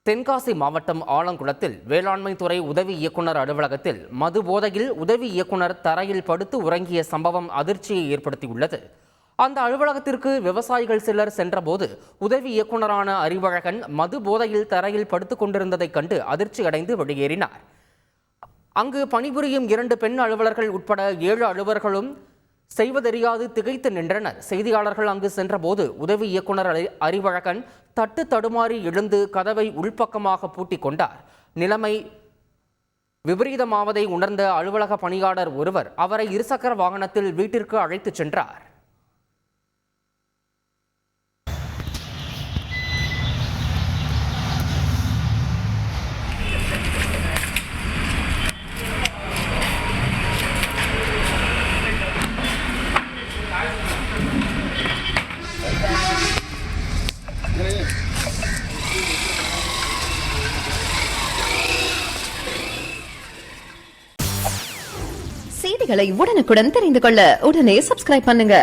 தென்காசி மாவட்டம் ஆலங்குளத்தில் வேளாண்மை துறை உதவி இயக்குனர் அலுவலகத்தில் மது போதையில் உதவி இயக்குனர் தரையில் படுத்து உறங்கிய சம்பவம் அதிர்ச்சியை ஏற்படுத்தியுள்ளது. அந்த அலுவலகத்திற்கு விவசாயிகள் சிலர் சென்றபோது உதவி இயக்குனரான அறிவழகன் மது போதையில் தரையில் படுத்துக் கொண்டிருந்ததைக் கண்டு அதிர்ச்சி அடைந்து வெளியேறினார். அங்கு பணிபுரியும் 2 பெண் அலுவலர்கள் உட்பட 7 அலுவலர்களும் செய்வதறியாது திகைத்து நின்றனர். செய்தியாளர்கள் அங்கு சென்றபோது உதவி இயக்குனர் அறிவழகன் தட்டு தடுமாறி எழுந்து கதவை உள்பக்கமாக பூட்டிக் கொண்டார். நிலைமை விபரீதமாவதை உணர்ந்த அலுவலக பணியாளர் ஒருவர் அவரை இருசக்கர வாகனத்தில் வீட்டிற்கு அழைத்துச் சென்றார். செய்திகளை உடனுக்குடன் தெரிந்து கொள்ள உடனே சப்ஸ்கிரைப் பண்ணுங்க.